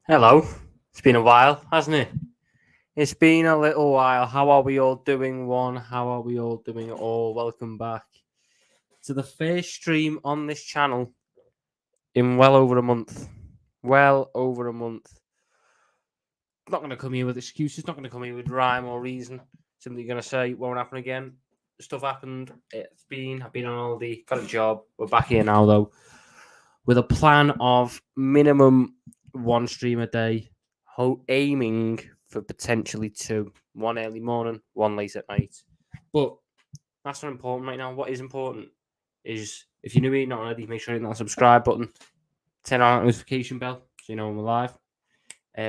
Hello. It's been a while, hasn't it? It's been a little while. How are we all doing, one? How are we all doing all? Welcome back to the first stream on this channel in well over a month. Well over a month. Not going to come here with excuses, not going to come here with rhyme or reason. Simply going to say it won't happen again. Stuff happened. I've been on holiday, got a job. We're back here now, though, with a plan of minimum one stream a day, aiming for potentially two. One early morning, one late at night. But that's not important right now. What is important is if you're new here, not already, make sure you hit that subscribe button, turn on that notification bell so you know when we're live.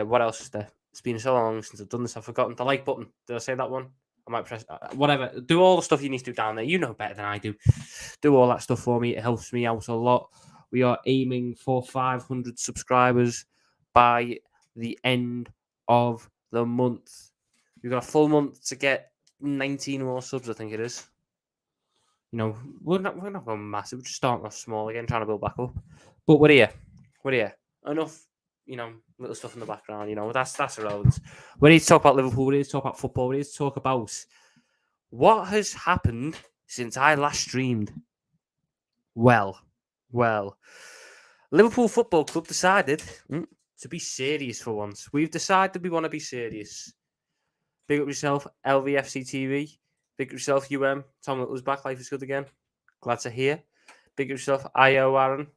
What else is there? It's been so long since I've done this, I've forgotten the like button. Did I say that one? I might press whatever. Do all the stuff you need to do down there. You know better than I do. Do all that stuff for me. It helps me out a lot. We are aiming for 500 subscribers by the end of the month. We've got a full month to get 19 more subs, I think it is. You know, we're not going massive. We're just starting off small again, trying to build back up. But we're here. We're here. Enough, little stuff in the background. That's irrelevant. We need to talk about Liverpool. We need to talk about football. We need to talk about what has happened since I last streamed. Well, Liverpool Football Club decided to be serious for once. We've decided we want to be serious. Big up yourself, LVFC TV. Big up yourself, Tom Little's back. Life is good again. Glad to hear. Big up yourself, IO Aaron.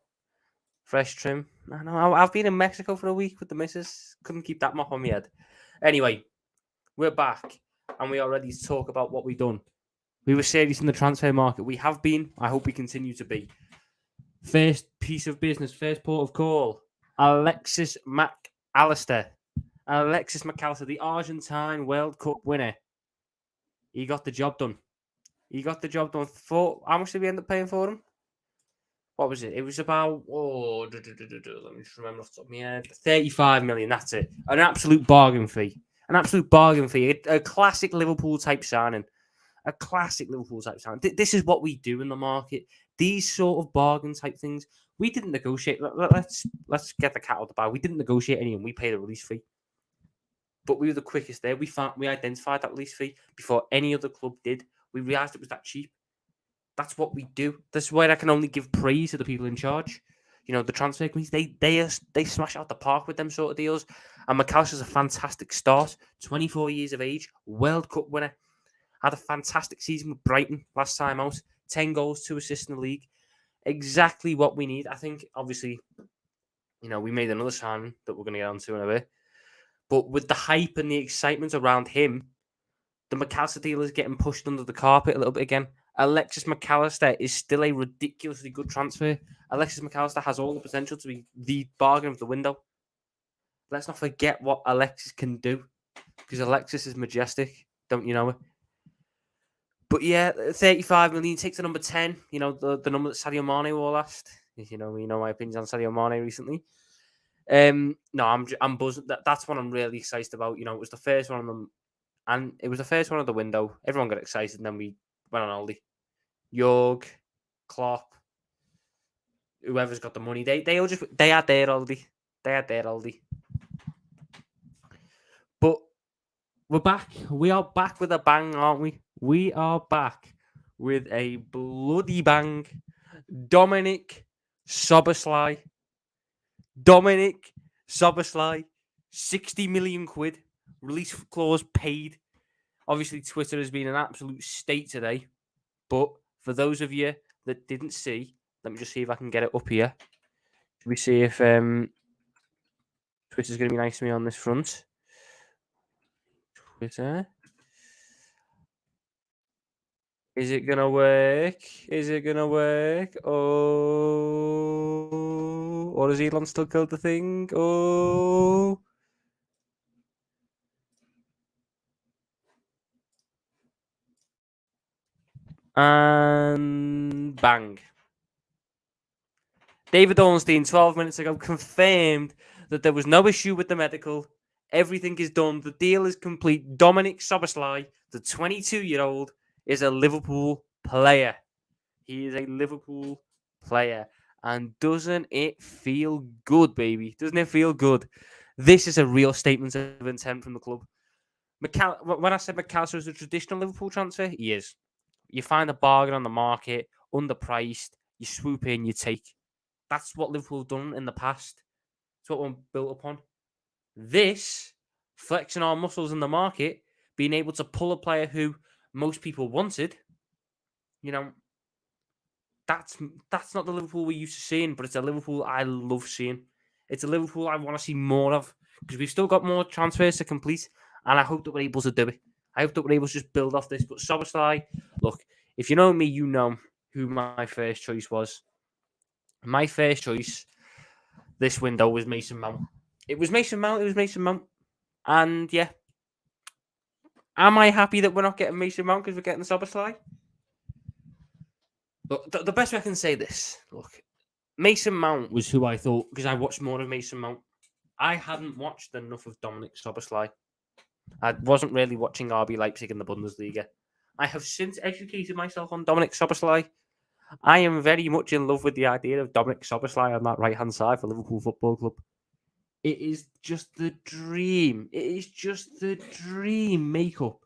Fresh trim. I know, I've been in Mexico for a week with the missus. Couldn't keep that mop on my head. Anyway, we're back and we are ready to talk about what we've done. We were serious in the transfer market. We have been. I hope we continue to be. First piece of business, first port of call. Alexis Mac Allister. Alexis Mac Allister, the Argentine World Cup winner. He got the job done. For how much did we end up paying for him? What was it? It was about let me just remember off the top of my head. 35 million. That's it. An absolute bargain fee. A classic Liverpool type signing. This is what we do in the market. These sort of bargain type things. We didn't negotiate. Let's get the cat out of the bag. We didn't negotiate any, and we paid a release fee. But we were the quickest there. We identified that release fee before any other club did. We realised it was that cheap. That's what we do. That's why I can only give praise to the people in charge. The transfer companies, they smash out the park with them sort of deals. And Mac Allister's a fantastic start. 24 years of age, World Cup winner. Had a fantastic season with Brighton last time out. 10 goals, 2 assists in the league. Exactly what we need. I think, obviously, we made another signing that we're going to get onto in a bit. But with the hype and the excitement around him, the Mac Allister deal is getting pushed under the carpet a little bit again. Alexis Mac Allister is still a ridiculously good transfer. Alexis Mac Allister has all the potential to be the bargain of the window. Let's not forget what Alexis can do, because Alexis is majestic. Don't you know it? But yeah, 35 million takes the number 10. The number that Sadio Mane wore last. You know my opinions on Sadio Mane recently. No, I'm buzzing. That's what I'm really excited about. It was the first one of them, and it was the first one of the window. Everyone got excited, and then we went on holiday. Jorg, Klopp, whoever's got the money, they had their holiday. But we're back. We are back with a bang, aren't we? We are back with a bloody bang. Dominik Szoboszlai. 60 million quid. Release clause paid. Obviously, Twitter has been an absolute state today. But for those of you that didn't see, let me just see if I can get it up here. Should we see if Twitter's going to be nice to me on this front? Twitter. Is it going to work? Oh. Or has Elon still killed the thing? Oh. And bang. David Ornstein, 12 minutes ago, confirmed that there was no issue with the medical. Everything is done. The deal is complete. Dominik Szoboszlai, the 22-year-old, is a Liverpool player. He is a Liverpool player. And doesn't it feel good, baby? Doesn't it feel good? This is a real statement of intent from the club. When I said Mac Allister is a traditional Liverpool transfer, he is. You find a bargain on the market, underpriced, you swoop in, you take. That's what Liverpool have done in the past. It's what we're built upon. This, flexing our muscles in the market, being able to pull a player who most people wanted, that's not the Liverpool we're used to seeing, but it's a Liverpool I love seeing. It's a Liverpool I want to see more of, because we've still got more transfers to complete, and I hope that we're able to do it. I hope that we're able to just build off this. But Szoboszlai, look, if you know me, you know who my first choice was. My first choice this window was Mason Mount. It was Mason Mount. And yeah, am I happy that we're not getting Mason Mount because we're getting Szoboszlai? Look, the best way I can say this, look, Mason Mount was who I thought, because I watched more of Mason Mount. I hadn't watched enough of Dominik Szoboszlai. I wasn't really watching RB Leipzig in the Bundesliga. I have since educated myself on Dominik Szoboszlai. I am very much in love with the idea of Dominik Szoboszlai on that right-hand side for Liverpool Football Club. It is just the dream. It is just the dream makeup.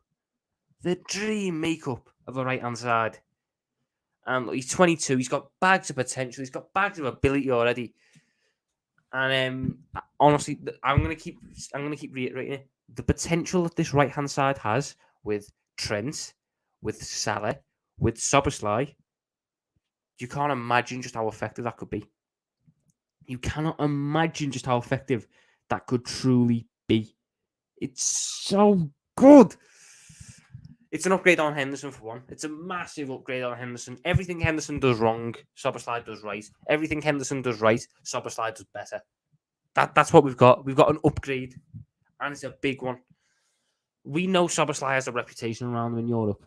The dream makeup of a right-hand side. He's 22. He's got bags of potential. He's got bags of ability already. And honestly, I'm gonna keep reiterating it. The potential that this right-hand side has with Trent, with Salah, with Szoboszlai, you can't imagine just how effective that could be. You cannot imagine just how effective that could truly be. It's so good. It's an upgrade on Henderson for one. It's a massive upgrade on Henderson. Everything Henderson does wrong, Szoboszlai does right. Everything Henderson does right, Szoboszlai does better. That's what we've got. We've got an upgrade, and it's a big one. We know Szoboszlai has a reputation around him in Europe.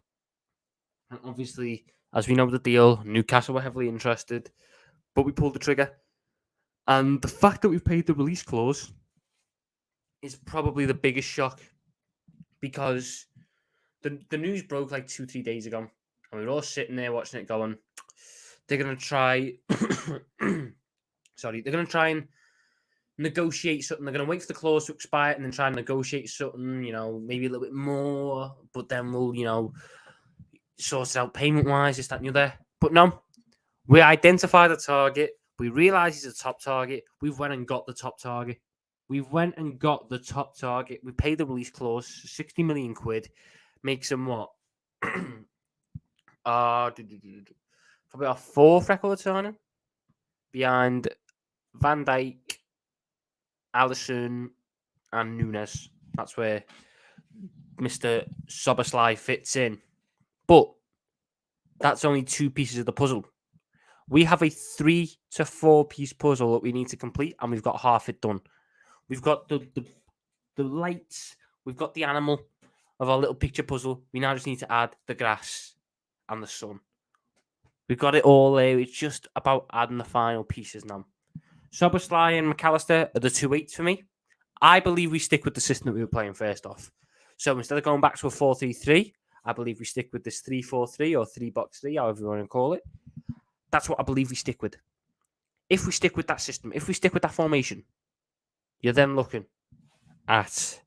And obviously, as we know the deal, Newcastle were heavily interested, but we pulled the trigger. And the fact that we've paid the release clause is probably the biggest shock, because the news broke like 2-3 days ago, and we were all sitting there watching it going, they're going to try... they're going to try and negotiate something. They're going to wait for the clause to expire and then try and negotiate something, maybe a little bit more, but then we'll, sort it out payment-wise, this, that, and the other. But no, we identified a target. We realised he's a top target. We went and got the top target. We paid the release clause, 60 million quid. Makes him what? Probably our fourth record signing, behind Van Dijk, Alisson, and Nunes. That's where Mr. Szoboszlai fits in. But that's only 2 pieces of the puzzle. We have a 3 to 4 piece puzzle that we need to complete, and we've got half it done. We've got the lights, we've got the animal of our little picture puzzle. We now just need to add the grass and the sun. We've got it all there. It's just about adding the final pieces now. Szoboszlai and Mac Allister are the 2-8s for me. I believe we stick with the system that we were playing first off. So instead of going back to a 4-3-3, I believe we stick with this 3-4-3 or 3-box-3, however you want to call it. That's what I believe we stick with. If we stick with that system, if we stick with that formation, you're then looking at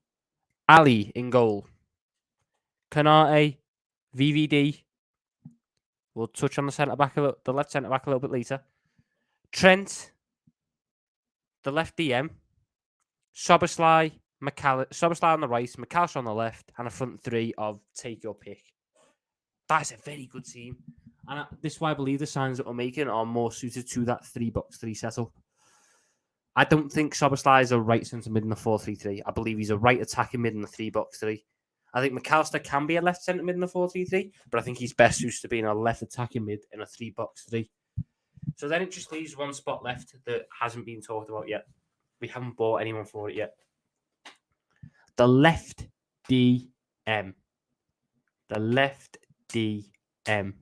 Ali in goal, Kanate, VVD. We'll touch on the left centre back a little bit later. Trent, the left DM, Szoboszlai on the right, Mac Allister on the left, and a front 3 of take your pick. That's a very good team. And this is why I believe the signs that we're making are more suited to that 3-box-3 setup. I don't think Szoboszlai is a right centre mid in the 4-3-3. I believe he's a right attacking mid in the 3-box-3. I think Mac Allister can be a left centre mid in the 4-3-3, but I think he's best suited to being a left attacking mid in a 3-box-3. So then it just leaves one spot left that hasn't been talked about yet. We haven't bought anyone for it yet. The left DM. The left DM.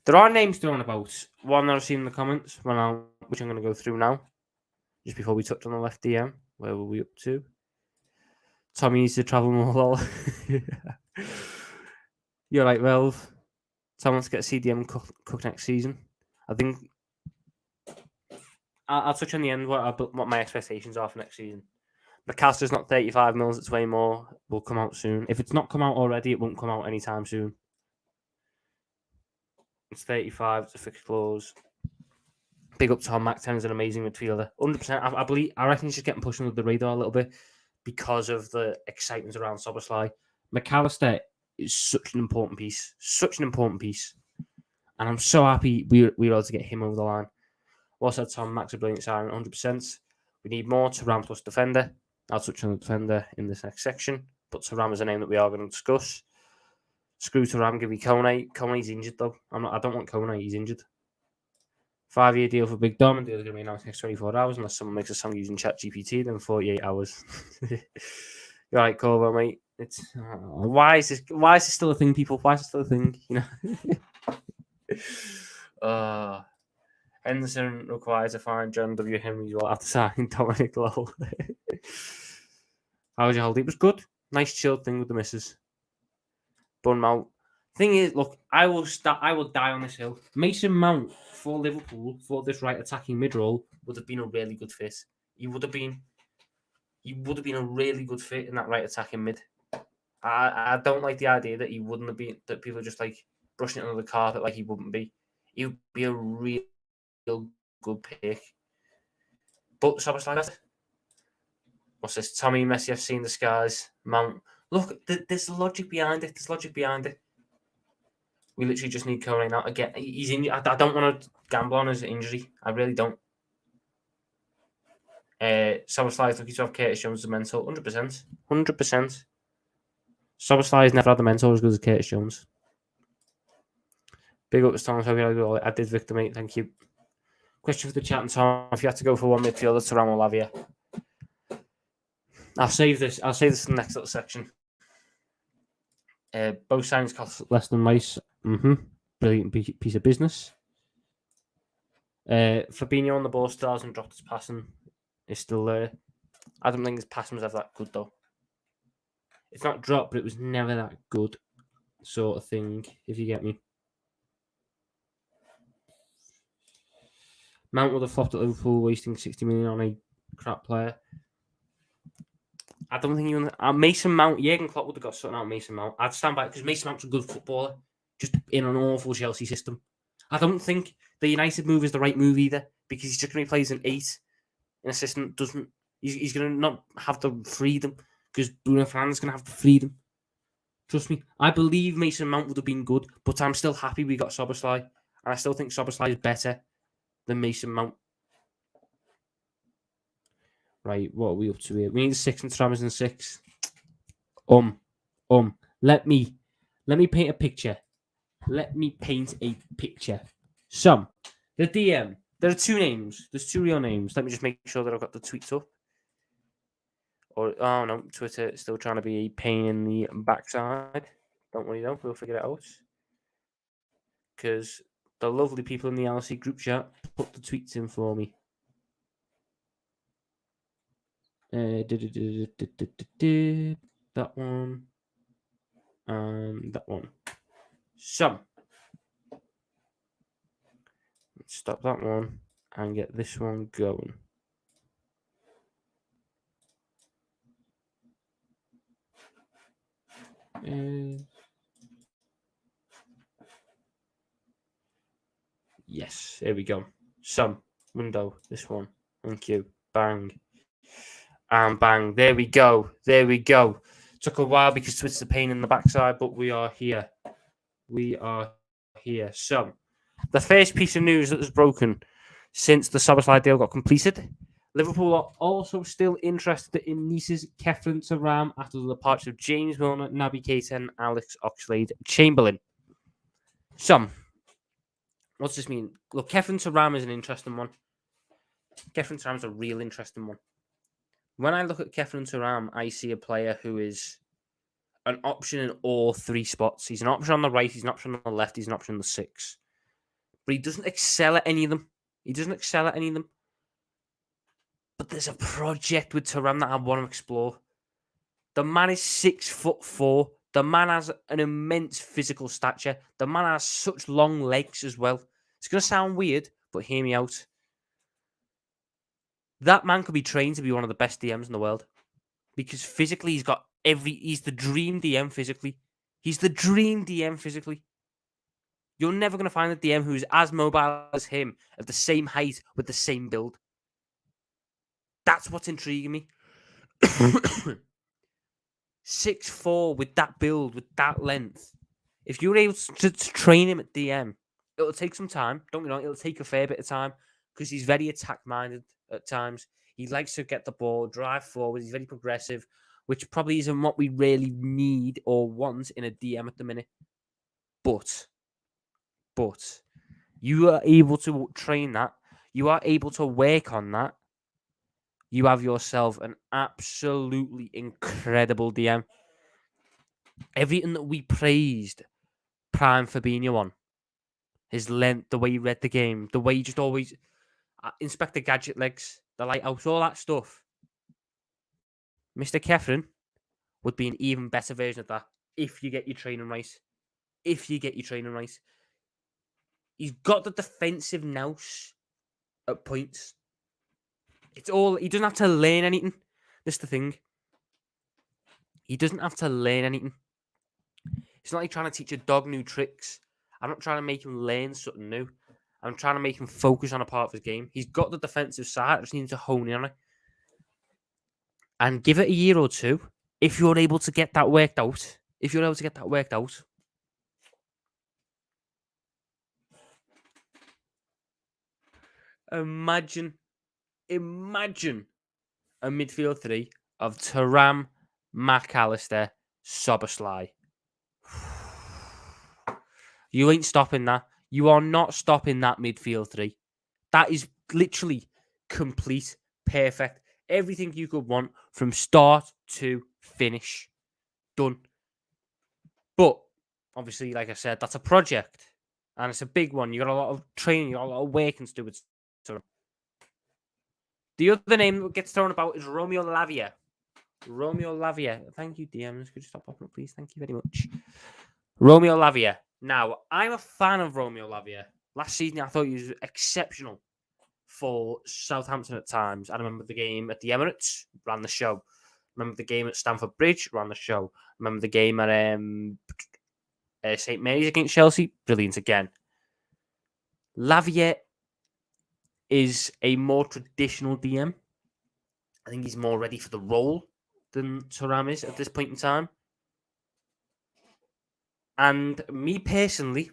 There are names thrown about. One that I've seen in the comments, which I'm going to go through now. Just before we touch on the left DM. Where were we up to? Tommy needs to travel more. You're right, Velv. Tom wants to get a CDM cook next season. I think I'll touch on the end what my expectations are for next season. Mac Allister's not 35 mils, it's way more. Will come out soon. If it's not come out already, it won't come out anytime soon. It's 35, it's a fixed clause. Big up Tom Mac 10 is an amazing midfielder. 100%. I reckon he's just getting pushed under the radar a little bit because of the excitement around Szoboszlai. Mac Allister is such an important piece. Such an important piece. And I'm so happy we were able to get him over the line. Also, Tom Mac's a brilliant signing, 100%. We need more Thuram plus defender. I'll touch on the defender in this next section. But Thuram is a name that we are going to discuss. Screw Thuram, give me Kone. Kone's injured, though. I don't want Kone, he's injured. 5-year deal for Big Dom, and deal's going to be announced next 24 hours, unless someone makes a song using ChatGPT, then 48 hours. You're right, Corvo, mate. It's why is this still a thing, people? Why is it still a thing? You know. Henderson requires a fine John W. Henry will after signing Dominik Lowe. How was your holiday? It was good. Nice chilled thing with the missus. Bun Mount. Thing is, look, I will die on this hill. Mason Mount for Liverpool for this right attacking mid role would have been a really good fit. He would have been a really good fit in that right attacking mid. I don't like the idea that he wouldn't have been, that people are just like brushing it under the carpet like he wouldn't be. He would be a real good pick. But Szoboszlai, what's this? Tommy Messi, I've seen the skies. Mount. Look, there's logic behind it. We literally just need Kone now. Again, he's in. I don't want to gamble on his injury. I really don't. Szoboszlai is lucky to have Curtis Jones as a mentor. 100%. 100%. Szoboszlai has never had a mentor as good as Curtis Jones. Big up to Tom. I did, Victor, mate. Thank you. Question for the chat and Tom. If you had to go for one midfielder, Thuram Lavia. I'll save this in the next little section. Both signings cost less than mice. Brilliant piece of business. Fabinho on the ball still hasn't dropped his passing. It's still there. I don't think his passing was ever that good, though. It's not dropped, but it was never that good sort of thing, if you get me. Mount would have flopped at Liverpool, wasting 60 million on a crap player. I don't think Mason Mount, Jurgen Klopp would have got something out of Mason Mount. I'd stand by it because Mason Mount's a good footballer, just in an awful Chelsea system. I don't think the United move is the right move either, because he's just going to play as an 8 in a system doesn't. He's going to not have the freedom because Bruno Fernandes is going to have the freedom. Trust me, I believe Mason Mount would have been good, but I'm still happy we got Szoboszlai, and I still think Szoboszlai is better than Mason Mount. Right, what are we up to here? We need 6 and Thuram is in 6. Let me paint a picture. So, the DM. There are 2 names. There's 2 real names. Let me just make sure that I've got the tweets up. Oh no, Twitter is still trying to be a pain in the backside. Don't worry though, we'll figure it out. Because the lovely people in the LC group chat put the tweets in for me. That one and that one. So let's stop that one and get this one going. Yes, here we go. Some window, this one. Thank you. Bang. And bang. There we go. Took a while because Twitter's a pain in the backside, but we are here. So, the first piece of news that was broken since the Szoboszlai deal got completed. Liverpool are also still interested in Nice's Kefren Thuram after the departure of James Milner, Naby Keita, and Alex Oxlade-Chamberlain. So, what's this mean? Look, Kefren Thuram is an interesting one. Kefren Thuram is a real interesting one. When I look at Kefren Thuram, I see a player who is an option in all 3 spots. He's an option on the right, he's an option on the left, he's an option on the 6. But he doesn't excel at any of them. But there's a project with Thuram that I want to explore. The man is 6'4". The man has an immense physical stature. The man has such long legs as well. It's going to sound weird, but hear me out. That man could be trained to be one of the best DMs in the world. Because physically, he's the dream DM physically. He's the dream DM physically. You're never going to find a DM who's as mobile as him, of the same height, with the same build. That's what's intriguing me. 6'4" with that build, with that length. If you're able to train him at DM, it'll take some time. Don't get me wrong, it'll take a fair bit of time because he's very attack-minded at times. He likes to get the ball, drive forward. He's very progressive, which probably isn't what we really need or want in a DM at the minute. But you are able to train that. You are able to work on that. You have yourself an absolutely incredible DM. Everything that we praised Prime Fabinho on, his length, the way he read the game, the way he just always Inspector Gadget legs, the lighthouse, all that stuff. Mr. Kefren would be an even better version of that if you get your training right. He's got the defensive nous at points. He doesn't have to learn anything. That's the thing. He doesn't have to learn anything. It's not like trying to teach a dog new tricks. I'm not trying to make him learn something new. I'm trying to make him focus on a part of his game. He's got the defensive side. I just need to hone in on it. And give it a year or two. If you're able to get that worked out. Imagine a midfield three of Thuram, Mac Allister, Szoboszlai. You ain't stopping that. You are not stopping that midfield three. That is literally complete, perfect. Everything you could want from start to finish. Done. But, obviously, like I said, that's a project. And it's a big one. You got a lot of training, you got a lot of working to do with. The other name that gets thrown about is Romeo Lavia. Thank you, DMs. Could you stop popping up, please? Thank you very much. Romeo Lavia. Now, I'm a fan of Romeo Lavia. Last season, I thought he was exceptional for Southampton at times. I remember the game at the Emirates, ran the show. Remember the game at Stamford Bridge, ran the show. Remember the game at St. Mary's against Chelsea, brilliant again. Lavia is a more traditional DM. I think he's more ready for the role than Thuram is at this point in time. And me personally,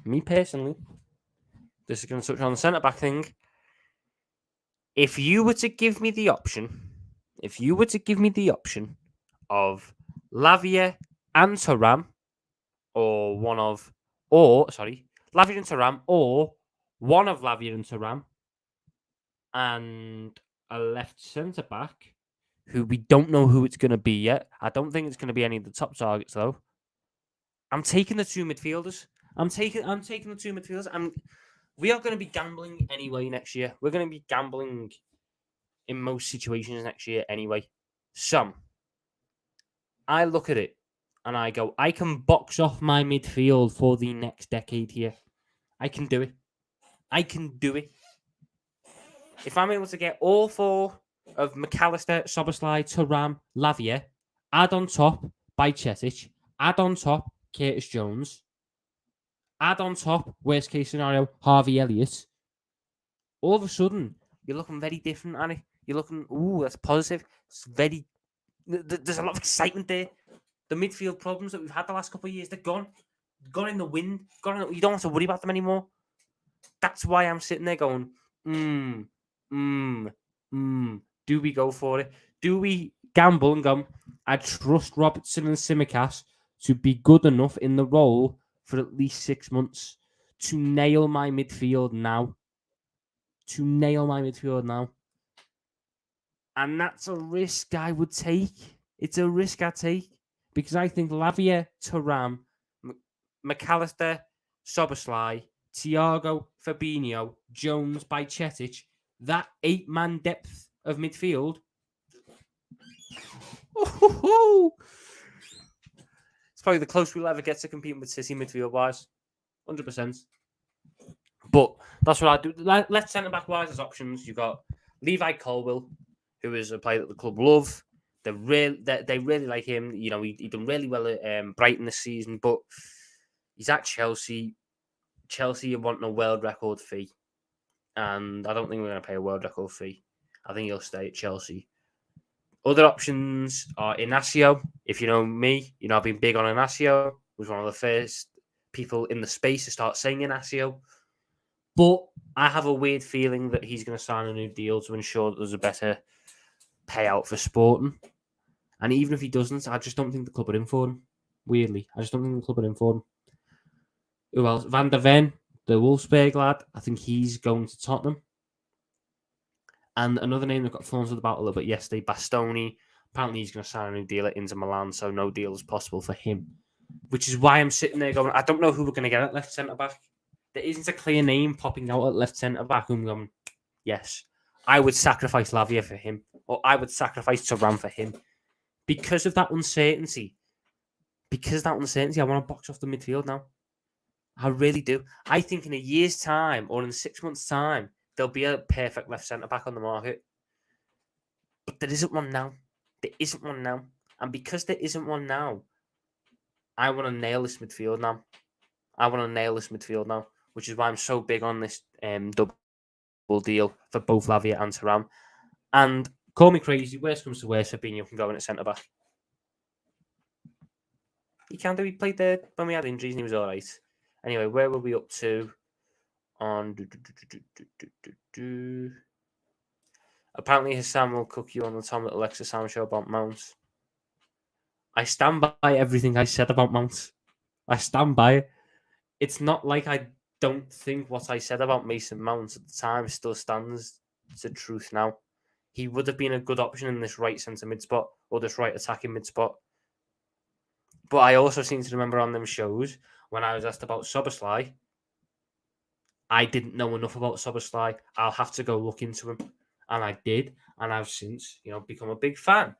this is going to touch on the centre-back thing. If you were to give me the option of Lavia and Thuram, Lavia and Thuram, or one of Lavia and Thuram, and a left centre-back, who we don't know who it's going to be yet. I don't think it's going to be any of the top targets, though. I'm taking the two midfielders. I'm taking the two midfielders. We are going to be gambling anyway next year. We're going to be gambling in most situations next year anyway. So, I look at it and I go, I can box off my midfield for the next decade here. I can do it. If I'm able to get all four of Mac Allister, Szoboszlai, Thuram, Lavia, add on top Bajcetic, add on top Curtis Jones, add on top, worst case scenario, Harvey Elliott, all of a sudden, you're looking very different, Annie. You're looking, that's positive. There's a lot of excitement there. The midfield problems that we've had the last couple of years, they're gone. Gone in the wind. You don't have to worry about them anymore. That's why I'm sitting there going, do we go for it? Do we gamble and go, I trust Robertson and Tsimikas to be good enough in the role for at least 6 months to nail my midfield now. And that's a risk I would take. It's a risk I take. Because I think Lavia, Thuram, Mac Allister, Szoboszlai, Thiago, Fabinho, Jones, Bajcetic, that 8-man depth of midfield. It's probably the closest we'll ever get to competing with City midfield-wise. 100%. But that's what I do. Left centre-back-wise as options, you've got Levi Colwill, who is a player that the club love. They really like him. You know, he done really well at Brighton this season, but he's at Chelsea. Chelsea are wanting a world record fee, and I don't think we're going to pay a world record fee. I think he'll stay at Chelsea. Other options are Inacio. If you know me, you know I've been big on Inacio. Was one of the first people in the space to start saying Inacio. But I have a weird feeling that he's going to sign a new deal to ensure that there's a better payout for Sporting. And even if he doesn't, I just don't think the club are in for him. Weirdly, I just don't think the club are in for him. Who else? Van der Ven, the Wolfsburg lad. I think he's going to Tottenham. And another name that got thrown about a little bit yesterday, Bastoni. Apparently he's going to sign a new deal at Inter Milan, so no deal is possible for him. Which is why I'm sitting there going, I don't know who we're going to get at left centre-back. There isn't a clear name popping out at left centre-back. I'm going, yes, I would sacrifice Lavia for him. Or I would sacrifice Thuram for him. Because of that uncertainty. I want to box off the midfield now. I really do. I think in a year's time or in 6 months' time, there'll be a perfect left centre-back on the market. But there isn't one now. And because there isn't one now, I want to nail this midfield now. Which is why I'm so big on this double deal for both Lavia and Thuram. And call me crazy, worst comes to worst, Fabinho can go in at centre-back. He can do. He played there when we had injuries and he was all right. Anyway, where were we up to? On apparently Hassan will cook you on the Tom Little Alexis Sam show about Mount. I stand by everything I said about Mount. I stand by it. It's not like I don't think what I said about Mason Mount at the time still stands to truth now. He would have been a good option in this right centre mid spot or this right attacking mid spot. But I also seem to remember on them shows when I was asked about Szoboszlai, I didn't know enough about Szoboszlai. I'll have to go look into him. And I did. And I've since, become a big fan.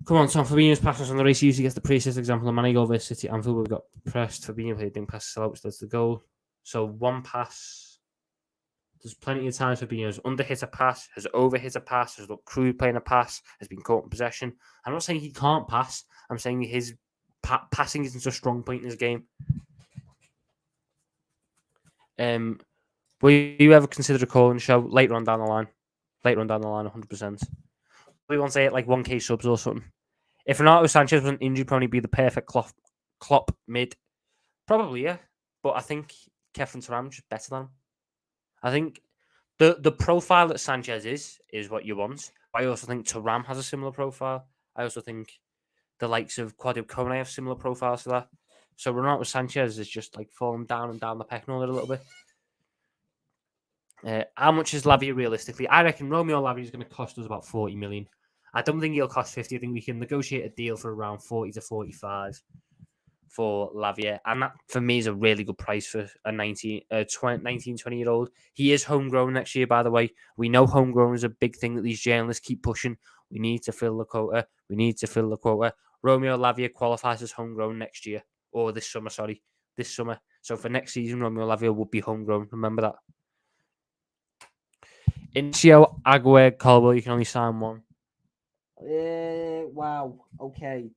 Come on, Tom. Fabinho's passes on the race. He usually gets the pre-assist example of Mane goal versus City. Anfield, we've got pressed. Fabinho played didn't pass out, which does the goal. So one pass. There's plenty of times Fabinho's under-hit a pass, has over-hit a pass, has looked crude playing a pass, has been caught in possession. I'm not saying he can't pass. I'm saying his passing isn't a strong point in his game. Will you ever consider a call-in show later on down the line? 100%. We want to say it like 1K subs or something. If Renato Sanchez wasn't injured, probably be the perfect Klopp mid. Probably, yeah. But I think Kevin Thuram's just better than him. I think the profile that Sanchez is what you want. I also think Thuram has a similar profile. I also think the likes of Quadio Kone have similar profiles to that. So Renato Sanchez is just like falling down and down the pecking order a little bit. How much is Lavia realistically? I reckon Romeo Lavia is going to cost us about 40 million. I don't think he'll cost 50. I think we can negotiate a deal for around 40 to 45 for Lavia. And that, for me, is a really good price for a 19, 20-year-old. He is homegrown next year, by the way. We know homegrown is a big thing that these journalists keep pushing. We need to fill the quota. Romeo Lavia qualifies as homegrown next year. Or this summer, sorry. This summer. So for next season, Romeo Lavia will be homegrown. Remember that. Incio, Aguerd, Colwell, you can only sign one. Wow. Okay.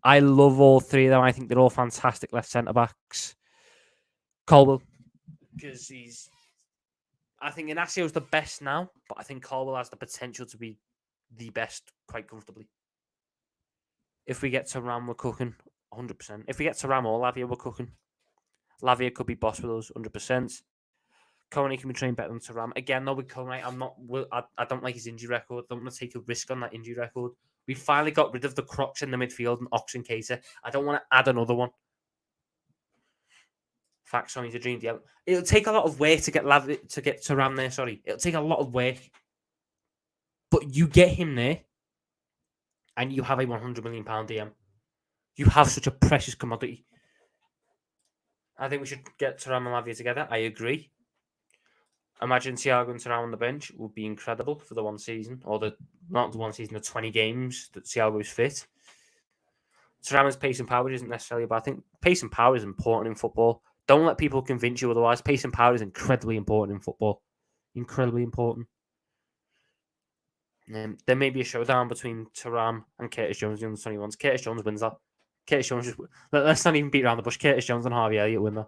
I love all three of them. I think they're all fantastic left centre-backs. Colwell, because I think Inacio's the best now, but I think Colwell has the potential to be the best quite comfortably. If we get to Ram, we're cooking 100%. If we get to Ram or Lavia, we're cooking. Lavia could be boss with us 100%. Kone can be trained better than Thuram. Again, though, with Kone, I don't like his injury record. I don't want to take a risk on that injury record. We finally got rid of the Crocs in the midfield and Ox and Keita. I don't want to add another one. Facts on, he's a dream deal. It'll take a lot of work to get Thuram there, sorry. It'll take a lot of work. But you get him there, and you have a £100 million DM. You have such a precious commodity. I think we should get Thuram and Lavia together. I agree. Imagine Thiago and Thuram on the bench would be incredible for the one season, or the 20 games that Thiago is fit. Thuram's pace and power isn't necessarily bad. I think pace and power is important in football. Don't let people convince you otherwise. Pace and power is incredibly important in football. Incredibly important. There may be a showdown between Thuram and Curtis Jones, the under 21s. Curtis Jones wins that. Curtis Jones just... Let's not even beat around the bush. Curtis Jones and Harvey Elliott win that.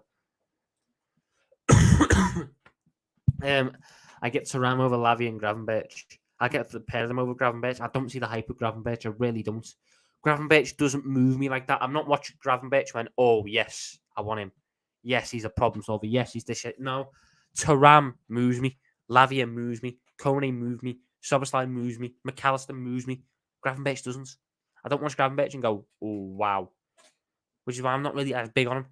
I get Thuram over Lavia and Gravenberch. I get the pair of them over Gravenberch. I don't see the hype of Gravenberch. I really don't. Gravenberch doesn't move me like that. I'm not watching Gravenberch when, oh, yes, I want him. Yes, he's a problem solver. Yes, he's this shit. No. Thuram moves me. Lavia moves me. Kone moves me. Szoboszlai moves me. Mac Allister moves me. Gravenberch doesn't. I don't watch Gravenberch and go, oh, wow. Which is why I'm not really as big on him.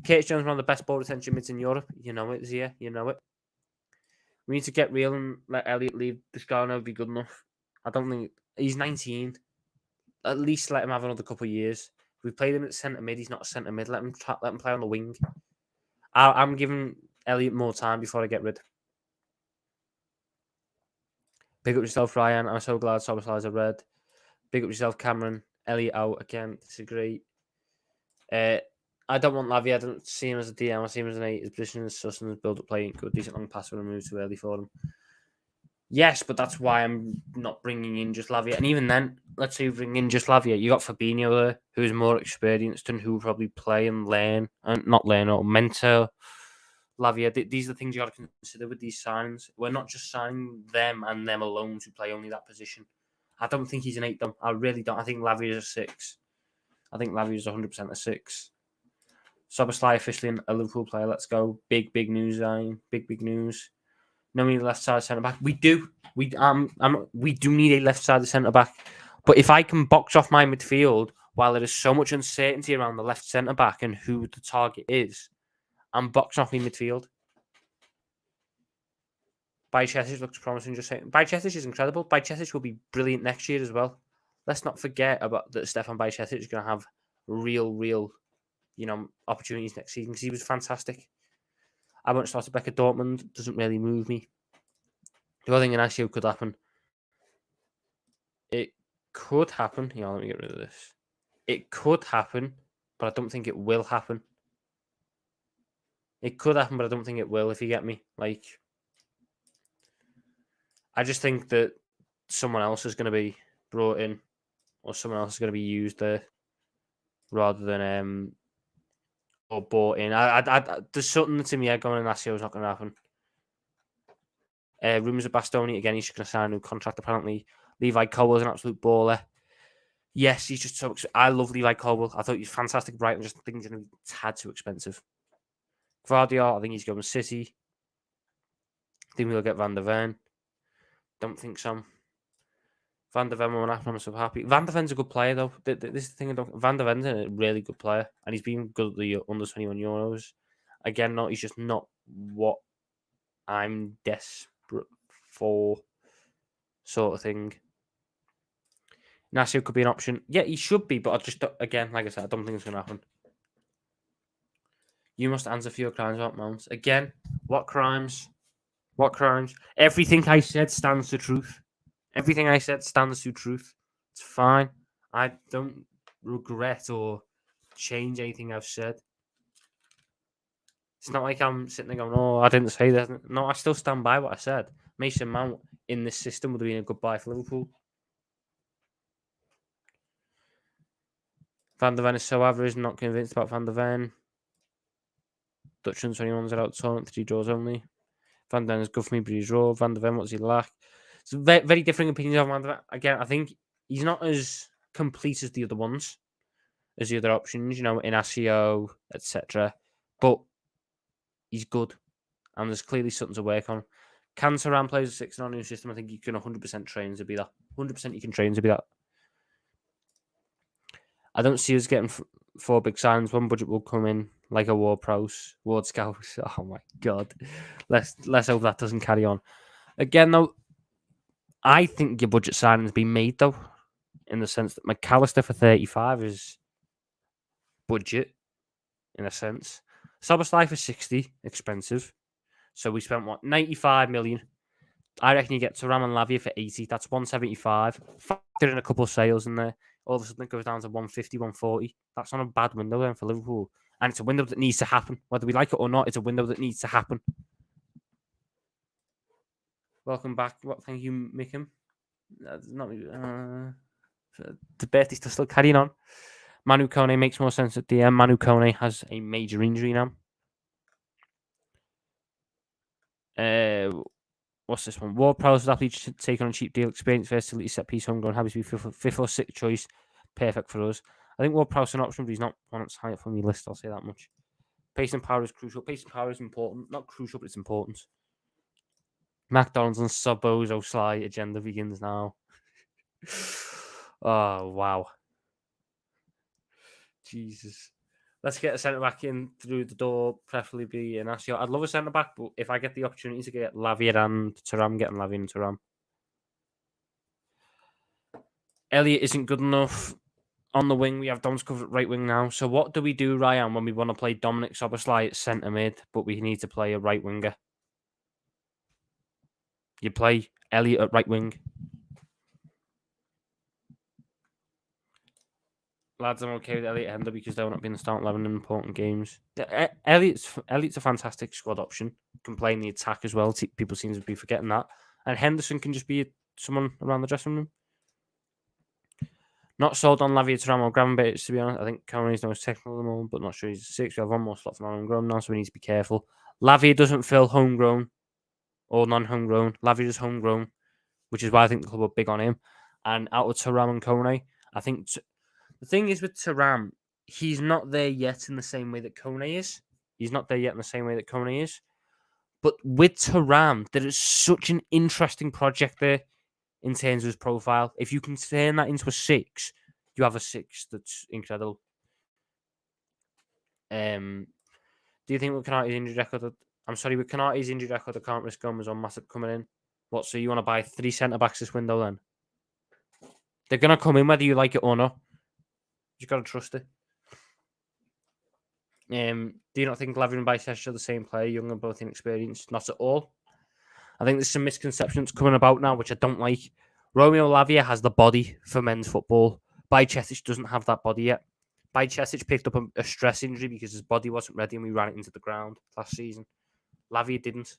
Curtis Jones is one of the best ball retention mids in Europe. You know it, Zia. You know it. We need to get real and let Elliott leave. This guy will never be good enough. I don't think... He's 19. At least let him have another couple of years. If we played him at centre mid, he's not a centre mid. Let him play on the wing. I'm giving Elliott more time before I get rid. Big up yourself, Ryan. I'm so glad Szoboszlai's a red. Big up yourself, Cameron. Elliott out again. Disagree. I don't want Lavia. I don't see him as a DM. I see him as an 8. His position is sus and his build-up play ain't good. Decent long pass when I move too early for him. Yes, but that's why I'm not bringing in just Lavia. And even then, let's say you bring in just Lavia. You got Fabinho there, who's more experienced and who will probably play and learn, and not learn or mentor Lavia. These are the things you got to consider with these signings. We're not just signing them and them alone to play only that position. I don't think he's an 8, though. I really don't. I think Lavia is a 6. I think Lavia is 100% a 6. Szoboszlai officially a Liverpool player. Let's go. Big news, Ryan. Big news. No need a left side centre back. We do. We do need a left side centre back. But if I can box off my midfield while there is so much uncertainty around the left centre back and who the target is, I'm boxing off my midfield. Bajcetic looks promising. Just saying, Bajcetic is incredible. Bajcetic will be brilliant next year as well. Let's not forget about that. Stefan Bajcetic is going to have real, opportunities next season because he was fantastic. I won't start back at Dortmund. Doesn't really move me. The other thing in Asio could happen. It could happen. Let me get rid of this. It could happen, but I don't think it will happen. It could happen, but I don't think it will, if you get me. I just think that someone else is going to be brought in or someone else is going to be used there rather than or bought in. There's something that's in my head going and Asio is not going to happen. Rumours of Bastoni, again, he's just going to sign a new contract, apparently. Levi Colwell's an absolute baller. Yes, he's just so... I love Levi Colwell. I thought he was fantastic at Brighton. I just think he's going to be a tad too expensive. Gvardiol, I think he's going to City. I think we'll get Van der Ven. Don't think so. Van der Ven won't happen. I'm so happy. Van der Ven's a good player, though. This is the thing. Van der Ven's a really good player. And he's been good at the under-21 Euros. Again, he's just not what I'm desperate for, sort of thing. Nasio could be an option. Yeah, he should be, but I just, again, like I said, I don't think it's going to happen. You must answer for your crimes about Mount. Again, what crimes? What crimes? Everything I said stands to truth. Everything I said stands to truth. It's fine. I don't regret or change anything I've said. It's not like I'm sitting there going, oh, I didn't say that. No, I still stand by what I said. Mason Mount in this system would have been a good buy for Liverpool. Van der Ven is so average, not convinced about Van der Ven. Dutch 21s are out tournament, 3 draws only. Van der Ven is good for me, but he's raw. Van der Ven, what does he lack? So very, very different opinions on Van der Ven. Again, I think he's not as complete as the other ones, as the other options, in ASIO, etc. But he's good. And there's clearly something to work on. Can Thuram play as a 6 in our new system? I think you can 100% train to be that. 100% you can train to be that. I don't see us getting 4 big signs. One budget will come in like a Ward Scouse. Oh my god. Let's hope that doesn't carry on. Again, though, I think your budget signing's been made, though, in the sense that Mac Allister for 35 is budget, in a sense. Szoboszlai for 60, expensive. So we spent, 95 million. I reckon you get Thuram and Lavia for 80. That's 175. Factor in a couple of sales in there. All of a sudden it goes down to 150, 140. That's not a bad window then for Liverpool. And it's a window that needs to happen. Whether we like it or not, it's a window that needs to happen. Welcome back. Thank you, Mickham. Not the birthday's still carrying on. Manu Kone makes more sense at DM. Manu Kone has a major injury now. What's this one? Ward Prowse athletes should take on a cheap deal. Experience, versatility, set piece, homegrown. Happy to be fifth or sixth choice. Perfect for us. I think Ward Prowse is an option, but he's not one that's high up on my list. I'll say that much. Pace and power is crucial. Pace and power is important. Not crucial, but it's important. McDonald's and Szoboszlai agenda begins now. Oh, wow. Jesus. Let's get a centre back in through the door, preferably be Inacio. I'd love a centre back, but if I get the opportunity to get Lavia and Thuram, getting Lavia and Thuram. Elliot isn't good enough on the wing. We have Dom's covered at right wing now. So what do we do, Ryan, when we want to play Dominik Szoboszlai at centre mid, but we need to play a right winger? You play Elliot at right wing. Lads, I'm okay with Elliot Hender because they'll not be in the starting 11 in important games. Elliot's a fantastic squad option. Can play in the attack as well. People seem to be forgetting that. And Henderson can just be someone around the dressing room. Not sold on Lavia, Thuram or Gravenberch, to be honest. I think Coney's the most technical of them all, but not sure he's 6. We have one more slot for homegrown now, so we need to be careful. Lavia doesn't fill homegrown or non-homegrown. Lavia is homegrown, which is why I think the club are big on him. And out of Thuram and Kone, I think the thing is with Thuram, he's not there yet in the same way that Kone is. He's not there yet in the same way that Kone is. But with Thuram, there is such an interesting project there in terms of his profile. If you can turn that into a 6, you have a 6 that's incredible. Do you think with Canate's injury record... with Canate's injury record, I can't risk Gomez on Matip coming in. What, so you want to buy 3 centre-backs this window then? They're going to come in whether you like it or not. You've got to trust it. Do you not think Lavia and Bicester are the same player, young and both inexperienced? Not at all. I think there's some misconceptions coming about now, which I don't like. Romeo Lavia has the body for men's football. Bajcetic doesn't have that body yet. Bajcetic picked up a stress injury because his body wasn't ready and we ran it into the ground last season. Lavia didn't.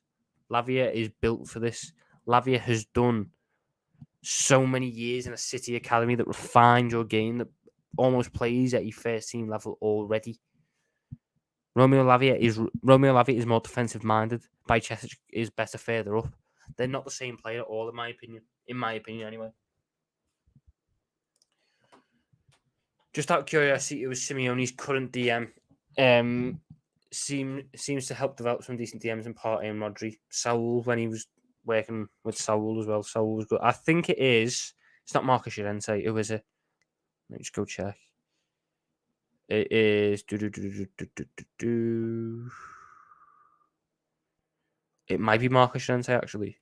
Lavia is built for this. Lavia has done so many years in a City academy that refined your game, that almost plays at your first team level already. Romeo Lavia is more defensive minded. Bajcetic is better further up. They're not the same player at all, in my opinion. In my opinion, anyway. Just out of curiosity, it was Simeone's current DM. Seems to help develop some decent DMs in Partey and Rodri. Saul, when he was working with Saul as well, Saul was good. I think it is. It's not Marcus Llorente. Who is it? Let me just go check. It is. It might be Marcus Llorente, actually.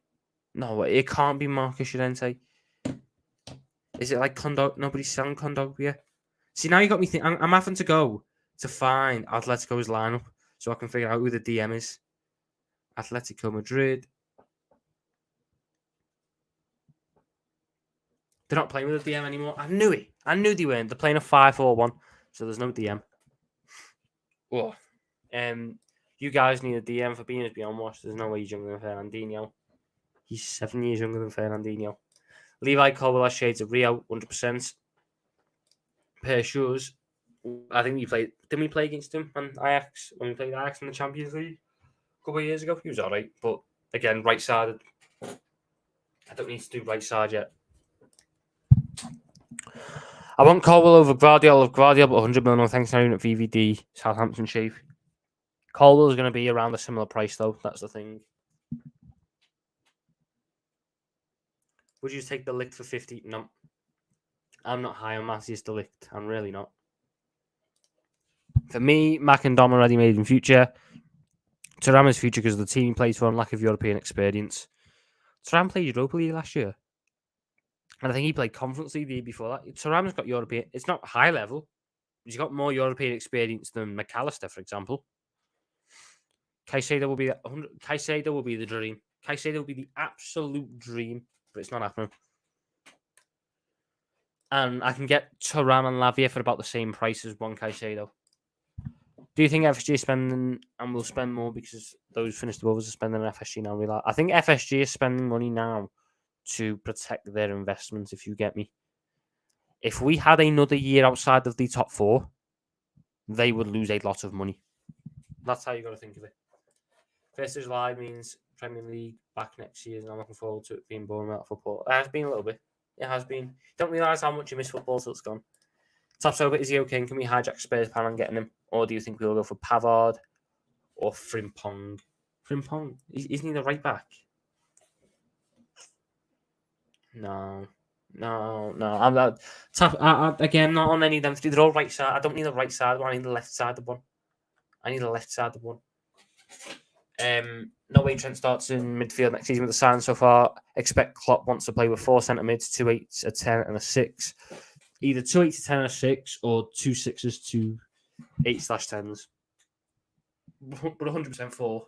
No, it can't be Marcus Llorente. Is it like nobody's selling Kondogbia? See, now you got me thinking. I'm having to go to find Atletico's lineup so I can figure out who the DM is. Atletico Madrid. They're not playing with a DM anymore. I knew it. I knew they weren't. They're playing a 5-4-1, so there's no DM. Oh. You guys need a DM for being beyond watch. There's no way he's younger than Fernandinho. He's 7 years younger than Fernandinho. Levi Colwell has shades of Rio, 100%. Pair of shoes. I think we played. Didn't we play against him on Ajax when we played Ajax in the Champions League a couple of years ago? He was all right, but again, right-sided. I don't need to do right side yet. I want Colwell over Guardiola, but 100 million. Thanks for at VVD Southampton shape. Colwell is going to be around a similar price, though. That's the thing. Would you take the Ligt for 50? No. I'm not high on Matthias de Ligt. I'm really not. For me, Mac and Dom are already made in future. Thuram is future because of the team he plays for and lack of European experience. Thuram played Europa League last year. And I think he played Conference League the year before that. Thuram's got European... It's not high level. He's got more European experience than Mac Allister, for example. Caicedo will be the dream. Caicedo will be the absolute dream, but it's not happening. And I can get Thuram and Lavia for about the same price as one Caicedo. Do you think FSG is spending and will spend more because those finished above us are spending on FSG now? I think FSG is spending money now to protect their investments, if you get me. If we had another year outside of the top 4, they would lose a lot of money. That's how you got to think of it. 1st of July means Premier League back next year, and I'm looking forward to it being born out of football. It has been a little bit. It has been. Don't realise how much you miss football till it's gone. Top over, is he okay? Can we hijack Spurs' plan on getting him? Or do you think we'll go for Pavard or Frimpong? Frimpong? Isn't he the right back? No. I'm not. Again, not on any of them three. They're all right side. I don't need the right side one. I need the left side of one. No way Trent starts in midfield next season with the sign so far. Expect Klopp wants to play with 4 centre mids, 2 8s, a 10, and a 6. Either 2 8s, a 10, and a 6, or 2 6s, 2 8/10s. But 100% 4.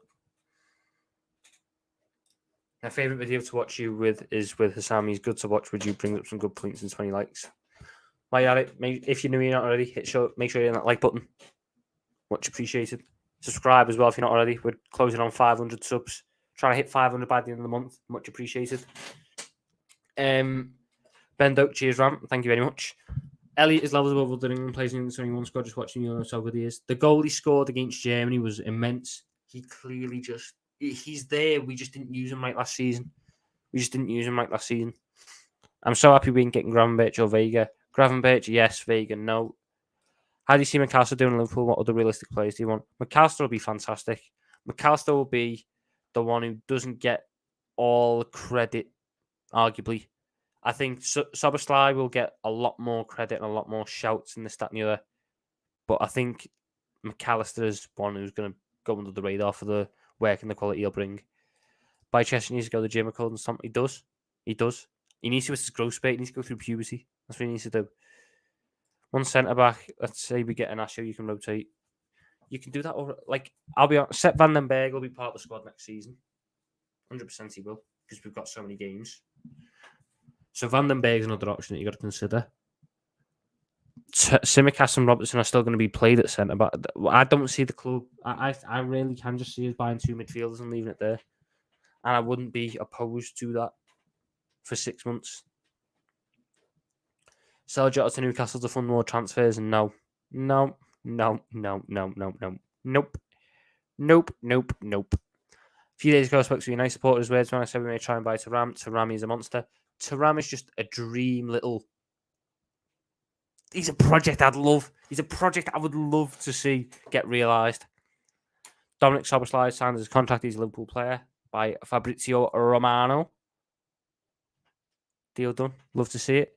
My favourite video to watch you with is with Hassam. He's good to watch. Would you bring up some good points and 20 likes? While you're at it, if you're new and you're not already, make sure you hit that like button. Much appreciated. Subscribe as well if you're not already. We're closing on 500 subs. Trying to hit 500 by the end of the month. Much appreciated. Ben Doak, cheers, Ram. Thank you very much. Elliot is levels above other England players in the 21 squad. Just watching you know how good he is. The goal he scored against Germany was immense. He clearly he's there. We just didn't use him right last season. I'm so happy we didn't get Gravenberch or Vega. Gravenberch, yes. Vega, no. How do you see Mac Allister doing in Liverpool? What other realistic players do you want? Mac Allister will be fantastic. Mac Allister will be the one who doesn't get all credit, arguably. I think Szoboszlai will get a lot more credit and a lot more shouts in this, that, and the other. But I think Mac Allister is one who's going to go under the radar for the work and the quality he'll bring. By Chester needs to go to the gym and something. He does. He needs to with his growth spurt. He needs to go through puberty. That's what he needs to do. One centre back. Let's say we get an Asher, you can rotate. You can do that over. I'll be honest. Sepp van den Berg will be part of the squad next season. 100% he will, because we've got so many games. So Van den Berg is another option that you got to consider. Tsimikas and Robertson are still going to be played at centre back. I don't see the club. I really can just see us buying 2 midfielders and leaving it there. And I wouldn't be opposed to that for 6 months. Sell Jota to Newcastle to fund more transfers, and no. Nope. A few days ago, I spoke to United supporters when I said we may try and buy Thuram. Thuram is a monster. Thuram is just a dream little. He's a project I'd love. He's a project I would love to see get realised. Dominik Szoboszlai signed his contract. He's a Liverpool player by Fabrizio Romano. Deal done. Love to see it.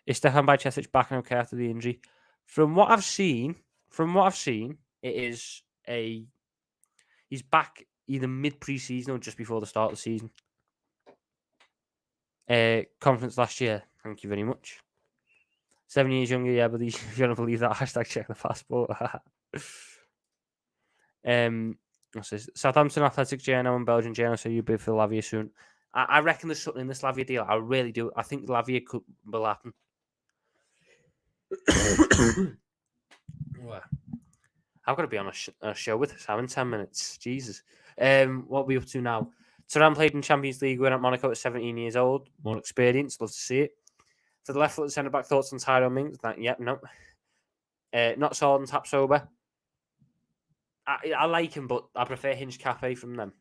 Is Stefan Bajcetic back and okay after the injury? From what I've seen, it is he's back either mid-pre-season or just before the start of the season. Conference last year. Thank you very much. 7 years younger, yeah, but if you don't believe that, hashtag check the passport. What's this? Southampton, Athletic, Genoa, and Belgian Genoa, so you'll be for Lavia soon. I reckon there's something in this Lavia deal. I really do. I think Lavia will happen. I've got to be on a show with us in 10 minutes. Jesus. What are we up to now? Thuram played in Champions League win at Monaco at 17 years old. More experience. Love to see it. For the left foot centre back, thoughts on Tyrone Mings? No. Not sold and tap sober. I like him, but I prefer Hinge Cafe from them.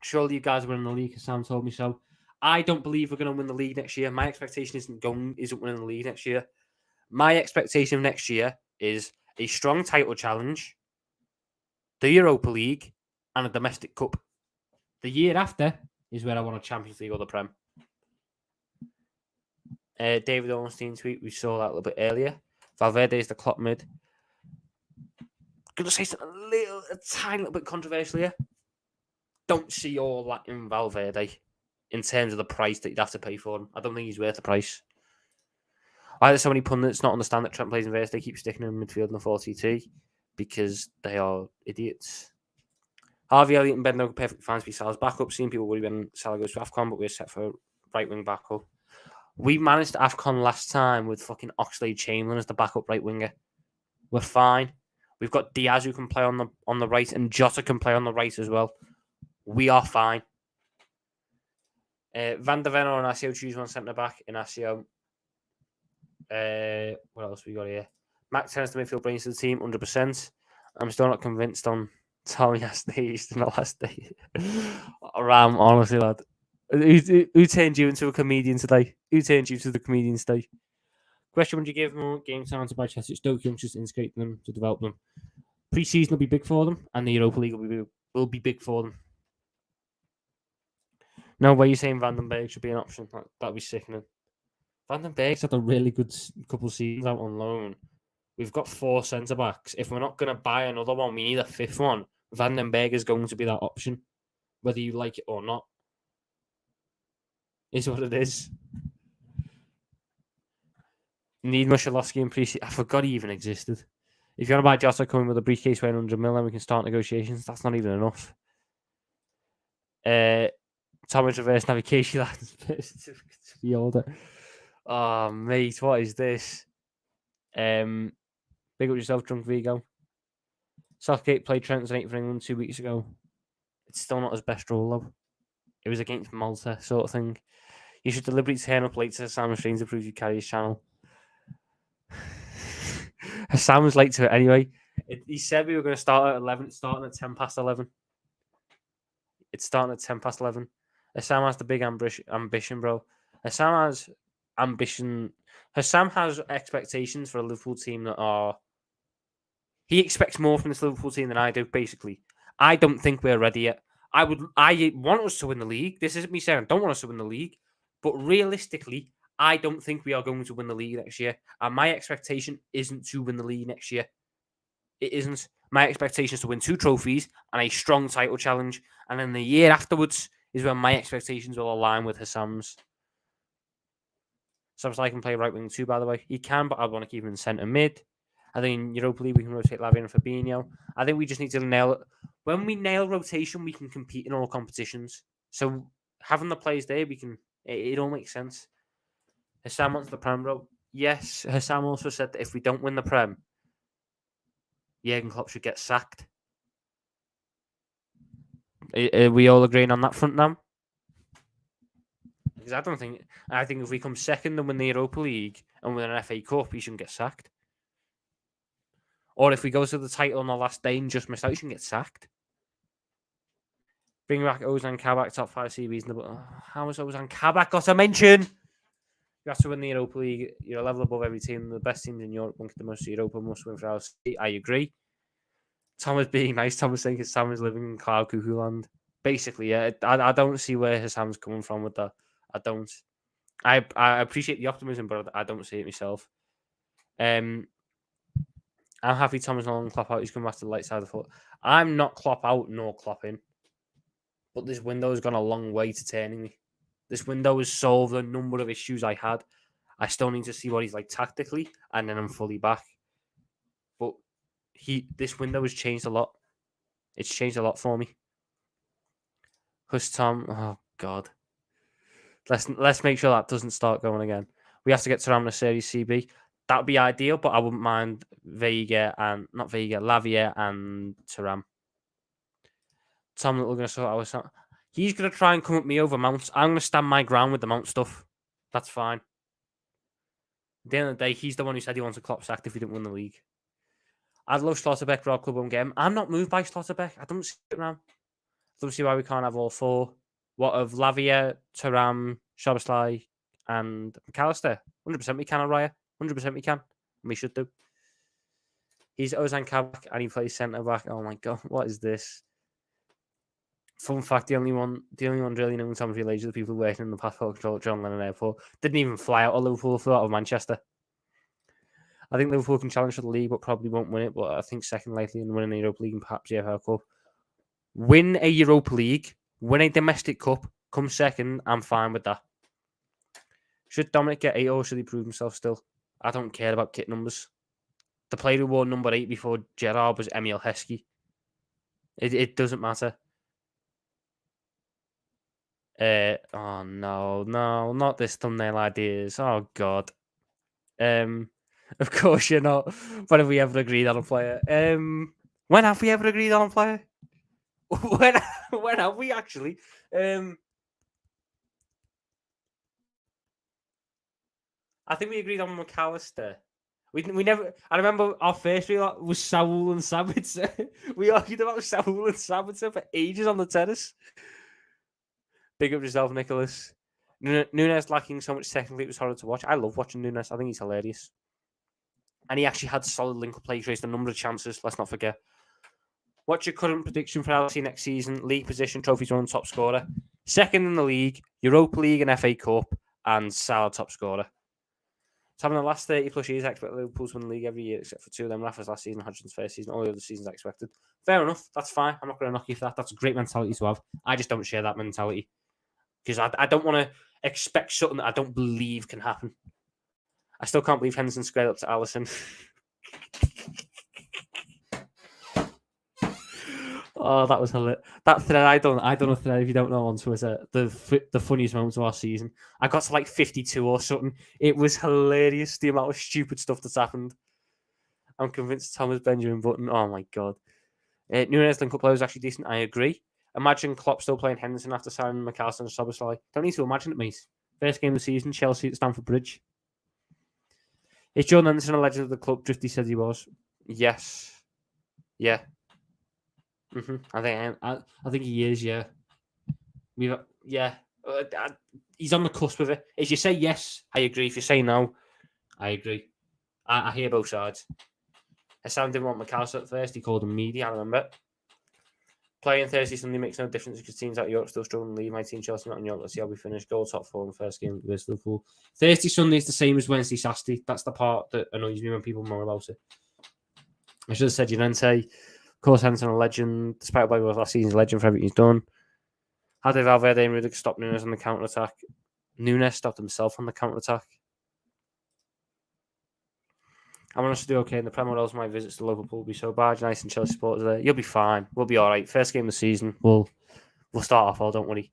Surely you guys are winning the league, because Sam told me so. I don't believe we're going to win the league next year. My expectation isn't winning the league next year. My expectation of next year is a strong title challenge, the Europa League, and a domestic cup. The year after is where I want a Champions League or the Prem. David Ornstein tweet, we saw that a little bit earlier. Valverde is the Klopp mid. Gonna say something a tiny little bit controversial here. Don't see all that in Valverde in terms of the price that you'd have to pay for him. I don't think he's worth the price. Why do so many pundits not understand that Trent plays in verse? They keep sticking him in midfield in the 4-2-3 because they are idiots. Harvey Elliott and Ben Doak perfectly fine to be Salah's backup. Seeing people worry when Salah goes to AFCON, but we're set for right wing backup. We managed AFCON last time with fucking Oxlade-Chamberlain as the backup right winger. We're fine. We've got Diaz who can play on the right, and Jota can play on the right as well. We are fine. Van der Ven or Inacio, choose one centre back. Inacio. What else we got here? Mac turns to midfield, brings to the team 100%. I'm still not convinced on Tommy Ashley in the last day. Ram, honestly, lad. Who turned you into a comedian today? Who turned you to the comedian today? Question: would you give more game time to Manchester Stoke youngsters to integrate them to develop them? Pre-season will be big for them, and the Europa League will be big for them. No way you're saying Van den Berg should be an option. That'd be sickening. Van den Berg's had a really good couple of seasons out on loan. We've got 4 centre-backs. If we're not going to buy another one, we need a 5th one. Van den Berg is going to be that option, whether you like it or not. Is what it is. Need Musholowski in pre-season. I forgot he even existed. If you want to buy Jota coming with a briefcase weighing 100 million, we can start negotiations. That's not even enough. Thomas reverse navigation license to be older. Oh, mate, what is this? Big up yourself, Drunk Vigo. Southgate played Trent's 8 for England 2 weeks ago. It's still not his best role, though. It was against Malta, sort of thing. You should deliberately turn up late to Sam Streams to prove you carry his channel. Sam was late to it anyway. He said we were going to start at 11. It's starting at 10 past 11. It's starting at 10 past 11. Sam has the big ambition, bro. Sam has ambition. Sam has expectations for a Liverpool team that are... He expects more from this Liverpool team than I do, basically. I don't think we're ready yet. I want us to win the league. This isn't me saying I don't want us to win the league. But realistically, I don't think we are going to win the league next year. And my expectation isn't to win the league next year. It isn't. My expectation is to win 2 trophies and a strong title challenge. And then the year afterwards is when my expectations will align with Hassam's. Szoboszlai can play right wing too, by the way. He can, but I want to keep him in centre mid. I think in Europa League we can rotate Lavia and Fabinho. I think we just need to nail it. When we nail rotation, we can compete in all competitions. So having the players there, we can. It all makes sense. Hassam wants the Prem, bro. Yes, Hassam also said that if we don't win the Prem, Jurgen Klopp should get sacked. Are we all agreeing on that front now? Because I think if we come second and win the Europa League and win an FA Cup, he shouldn't get sacked. Or if we go to the title on the last day and just miss out, he shouldn't get sacked. Bring back Ozan Kabak, top 5 CBs. How has Ozan Kabak got a mention? You have to win the Europa League. You're a level above every team. The best teams in Europe won't get the most Europa, must win for our city. I agree. Thomas being nice. Thomas saying Sam is living in cloud cuckoo land. Basically, yeah. I don't see where Hassam's coming from with that. I don't. I appreciate the optimism, but I don't see it myself. I'm happy Thomas no longer Klopp out. He's come back to the light side of the foot. I'm not Klopp out nor Klopp in. But this window has gone a long way to turning me. This window has solved a number of issues I had. I still need to see what he's like tactically, and then I'm fully back. But this window has changed a lot. It's changed a lot for me. Because Tom, oh God, let's make sure that doesn't start going again. We have to get Thuram in a Series CB. That'd be ideal, but I wouldn't mind Lavia and Thuram. Tom Little going to sort out. He's going to try and come at me over Mount. I'm going to stand my ground with the Mount stuff. That's fine. At the end of the day, he's the one who said he wants a Klopp sacked if he didn't win the league. I'd love Schlotterbeck for our club on game. I'm not moved by Schlotterbeck. I don't see it now. I don't see why we can't have all 4. What of Lavia, Thuram, Szoboszlai, and Mac Allister? 100% we can, Araya. 100% we can. And we should do. He's Ozan Kabak and he plays centre back. Oh my God, what is this? Fun fact: the only one really known Tom Village are the people working in the passport control at John Lennon Airport. Didn't even fly out of Liverpool, flew out of Manchester. I think Liverpool can challenge for the league, but probably won't win it. But I think second likely in winning the Europa League and perhaps the EFL Cup. Win a Europa League, win a domestic cup, come second. I'm fine with that. Should Dominik get 8 or should he prove himself still? I don't care about kit numbers. The player who wore number 8 before Gerrard was Emil Heskey. It doesn't matter. Oh no, not this thumbnail ideas. Oh God. Of course you're not. When have we ever agreed on a player? When have we ever agreed on a player? when have we actually? I think we agreed on Mac Allister. We never. I remember our first real was Saul and Sabitzer. We argued about Saul and Sabitzer for ages on the terrace. Big up yourself, Nicholas. Nunes lacking so much technically, it was horrible to watch. I love watching Nunes. I think he's hilarious. And he actually had solid link-up play, created a number of chances. Let's not forget. What's your current prediction for LC next season? League position, trophies won, top scorer. Second in the league, Europa League and FA Cup, and Salah top scorer. So having the last 30 plus years, I expect Liverpool to win the league every year, except for two of them. Rafa's last season, Hodgson's first season, all the other seasons I expected. Fair enough. That's fine. I'm not going to knock you for that. That's a great mentality to have. I just don't share that mentality. Because I don't want to expect something that I don't believe can happen. I still can't believe Henderson squared up to Alisson. Oh, that was hilarious. That thread I done a thread, if you don't know, on Twitter, the funniest moments of our season. I got to like 52 or something. It was hilarious, the amount of stupid stuff that's happened. I'm convinced Thomas Benjamin Button. Oh my god. Nunes link-up play was actually decent. I agree. Imagine Klopp still playing Henderson after signing Mac Allister and Szoboszlai. Don't need to imagine it, mate. First game of the season, Chelsea at Stamford Bridge. Is John Henderson a legend of the club? Drifty said he was. Yes. Yeah. I think he is. Yeah. He's on the cusp of it. If you say yes, I agree. If you say no, I agree. I hear both sides. Hassan didn't want Mac Allister at first. He called him media. I remember. Playing Thursday, Sunday makes no difference because teams like York still struggling to leave. My team, Chelsea, not in York. Let's see how we finish. Goal top four in the first game against Liverpool. Thursday, Sunday is the same as Wednesday, Saturday. That's the part that annoys me when people moan about it. I should have said Llorente. Of course, Henderson a legend. Despite what was last season's legend for everything he's done. How did Valverde and Rudiger stop Nunes on the counter-attack? Nunes stopped himself on the counter-attack. I want us to do okay in the Premier League. My visits to Liverpool will be so bad. Nice and Chelsea supporters there. You'll be fine. We'll be all right. First game of the season. We'll start off well, don't worry.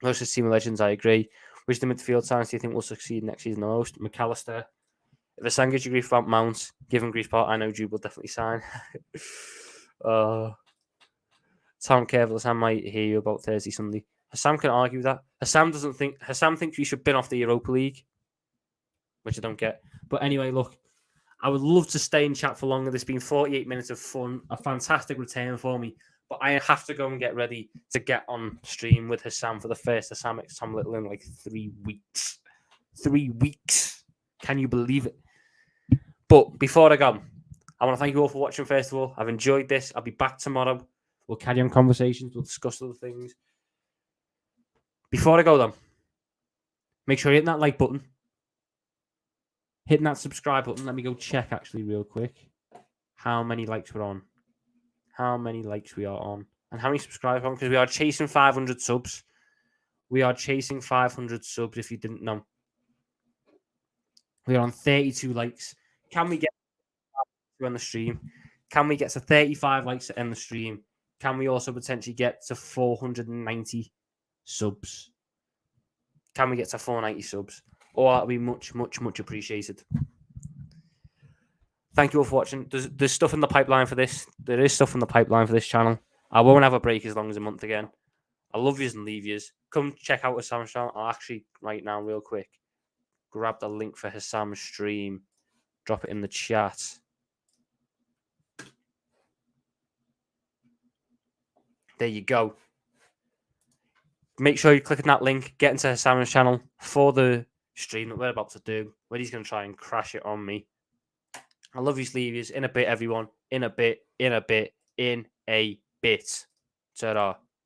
Most of the team of legends, I agree. Which the midfield signs do you think will succeed next season the most? Mac Allister. If a sang gives you grief about Mount, given Greece part, I know Jude will definitely sign. Tom Careful, Hassan might hear you about Thursday, Sunday. Hassan can argue that. Hassan thinks we should bin off the Europa League, which I don't get. But anyway, look, I would love to stay in chat for longer. There's been 48 minutes of fun, a fantastic return for me. But I have to go and get ready to get on stream with Hassan for the first Hassan x Tom Little in like 3 weeks. 3 weeks. Can you believe it? But before I go, I want to thank you all for watching, first of all. I've enjoyed this. I'll be back tomorrow. We'll carry on conversations. We'll discuss other things. Before I go, though, make sure you're hitting that like button. Hitting that subscribe button. Let me go check, actually, real quick. How many likes we're on. How many likes we are on. And how many subscribers on. Because we are chasing 500 subs. We are chasing 500 subs, if you didn't know. We are on 32 likes. Can we get to end the stream? Can we get to 35 likes to end the stream? Can we also potentially get to 490 subs? Can we get to 490 subs? Oh, that'll be much, much, much appreciated. Thank you all for watching. There's stuff in the pipeline for this. There is stuff in the pipeline for this channel. I won't have a break as long as a month again. I love yous and leave yous. Come check out Hassam's channel. I'll actually, right now, real quick, grab the link for Hassam's stream. Drop it in the chat. There you go. Make sure you click on that link. Get into Hassam's channel for the stream that we're about to do, where he's going to try and crash it on me. I love you, sleevies. In a bit, everyone. In a bit. Ta-da.